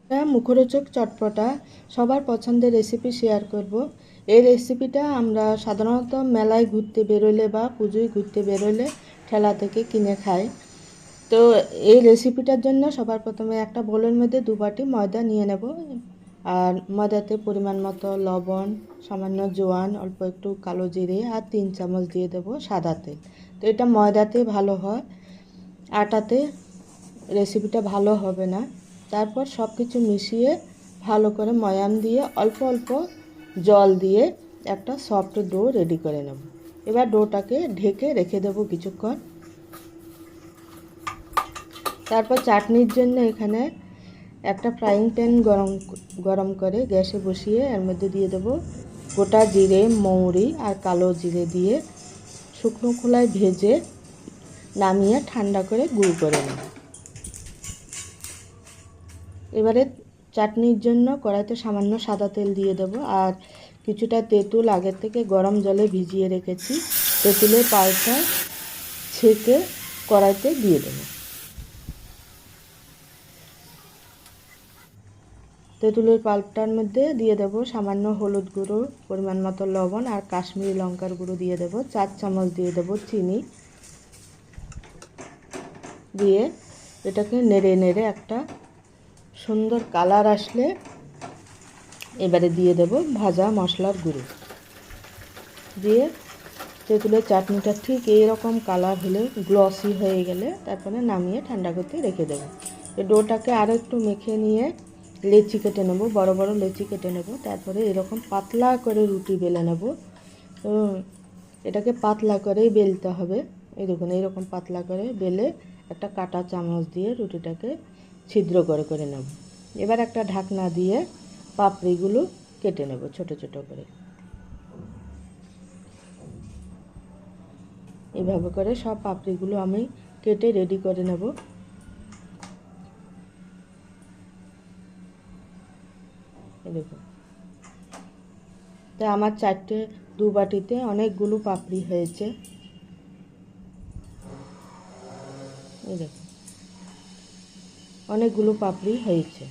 মুখরোচক চটপটা সবার পছন্দের রেসিপি শেয়ার করব। এই রেসিপিটা আমরা সাধারণত মেলায় ঘুরতে বেরোলে বা পুজোয় ঘুরতে বেরোলে ঠেলা থেকে কিনে খাই। তো এই রেসিপিটার জন্য সবার প্রথমে একটা বোলের মধ্যে 2 বাটি ময়দা নিয়ে নেব। আর ময়দাতে পরিমাণ মতো লবণ, সামান্য জোয়ান, অল্প একটু কালো জিরে আর 3 চামচ দিয়ে দেব সাদা তেল। তো এটা ময়দাতে ভালো হয়, আটাতে রেসিপিটা ভালো হবে না। তারপর সব কিছু মিশিয়ে ভালো করে ময়াম দিয়ে অল্প অল্প জল দিয়ে একটা সফট ডো রেডি করে নেব। এবার ডোটাকে ঢেকে রেখে দেবো কিছুক্ষণ। তারপর চাটনির জন্য এখানে একটা ফ্রাইং প্যান গরম করে গ্যাসে বসিয়ে এর মধ্যে দিয়ে দেবো গোটা জিরে, মৌরি আর কালো জিরে দিয়ে শুকনো খোলায় ভেজে নামিয়ে ঠান্ডা করে গুঁড়ো করে নেব। এবারে চাটনির জন্য কড়াইতে সামান্য সাদা তেল দিয়ে দেব আর কিছুটা তেঁতুল আগের থেকে গরম জলে ভিজিয়ে রেখেছি। তেঁতুলের পাল্পটা ছেঁকে কড়াইতে দিয়ে দেব। তেঁতুলের পাল্পটার মধ্যে দিয়ে দেব সামান্য হলুদ গুঁড়ো, পরিমাণ মতো লবণ আর কাশ্মীরি লঙ্কার গুঁড়ো দিয়ে দেব। 4 চামচ দিয়ে দেব চিনি দিয়ে এটাকে নেড়ে নেড়ে একটা সুন্দর কালার আসলে এবারে দিয়ে দেব ভাজা মশলার গুঁড়ো দিয়ে তেঁতুলের চাটনিটা ঠিক এইরকম কালার হলে, গ্লসি হয়ে গেলে তারপরে নামিয়ে ঠান্ডা করতে রেখে দেবো। এই ডোটাকে আরও একটু মেখে নিয়ে লেচি কেটে নেব, বড় বড় লেচি কেটে নেব। তারপরে এরকম পাতলা করে রুটি বেলে নেব। তো এটাকে পাতলা করেই বেলতে হবে। এই দেখুন এইরকম পাতলা করে বেলে একটা কাঁটা চামচ দিয়ে রুটিটাকে ছিদ্র করে নেব। এবার একটা ঢাকনা দিয়ে পাপড়িগুলো কেটে নেব ছোট ছোট করে। এইভাবে করে সব পাপড়িগুলো আমি কেটে রেডি করে নেব। দেখুন, তা আমার 2 বাটিতে অনেকগুলো পাপড়ি হয়েছে। এই দেখুন অনেকগুলো পাপড়ি হয়েছে।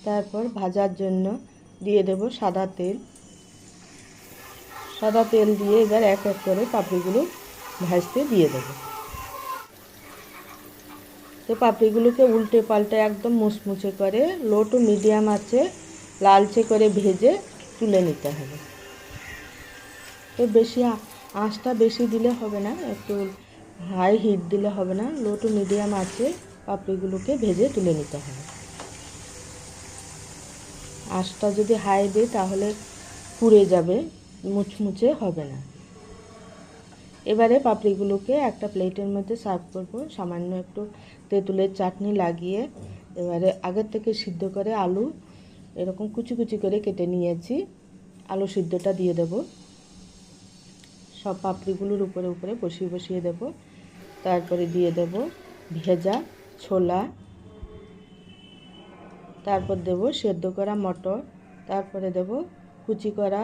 তারপর ভাজার জন্য দিয়ে দেব সাদা তেল। সাদা তেল দিয়ে এবার এক এক করে পাপড়িগুলো ভাজতে দিয়ে দেব। তো পাপড়িগুলোকে উল্টে পাল্টে একদম মুচমুচে করে লো টু মিডিয়াম আঁচে লালচে করে ভেজে তুলে নিতে হবে। তো আঁচটা বেশি দিলে হবে না, একটু হাই হিট দিলে হবে না, লো টু মিডিয়াম আঁচে পাপড়িগুলোকে ভেজে তুলে নিতে হবে। আঁচটা যদি হাই দিই তাহলে পুড়ে যাবে, মুচমুচে হবে না। এবারে পাপড়িগুলোকে একটা প্লেটের মধ্যে সার্ভ করব। সামান্য একটু তেঁতুলের চাটনি লাগিয়ে এবারে আগের থেকে সিদ্ধ করে আলু এরকম কুচি কুচি করে কেটে নিয়েছি, আলু সিদ্ধটা দিয়ে দেব। সব পাপড়িগুলোর উপরে উপরে বসিয়ে বসিয়ে দেব। তারপরে দিয়ে দেব ভেজা ছোলা, তারপর দেব সেদ্ধ করা মটর, তারপরে দেব কুচি করা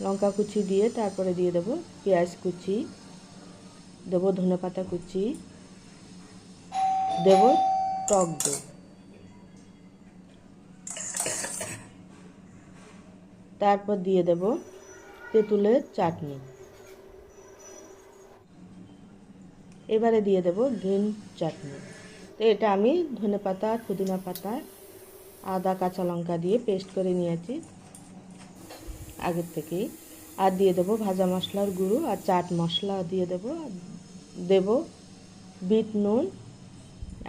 লঙ্কা কুচি দিয়ে তারপরে দিয়ে দেব পেঁয়াজ কুচি, দেব ধনেপাতা কুচি, দেব টক দই, তারপর দিয়ে দেব তেঁতুলের চাটনি। এবারে দিয়ে দেব গ্রিন চাটনি। তো এটা আমি ধনেপাতা, পুদিনা পাতা, আদা, কাঁচা লঙ্কা দিয়ে পেস্ট করে নিয়েছি আগের থেকেই। আর দিয়ে দেব ভাজা মশলার গুঁড়ো আর চাট মশলা দিয়ে দেব বিট নুন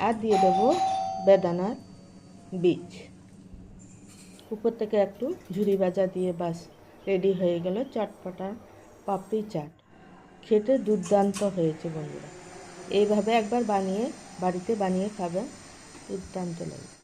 আর দিয়ে দেব বেদানার বীজ। উপর থেকে একটু ঝুরি ভাজা দিয়ে বাস রেডি হয়ে গেল চটপটা পাপড়ি চাট। খেতে দুর্দান্ত হয়েছে বন্ধুরা। এইভাবে একবার বাড়িতে বানিয়ে খাবেন, দুর্দান্ত লাগে।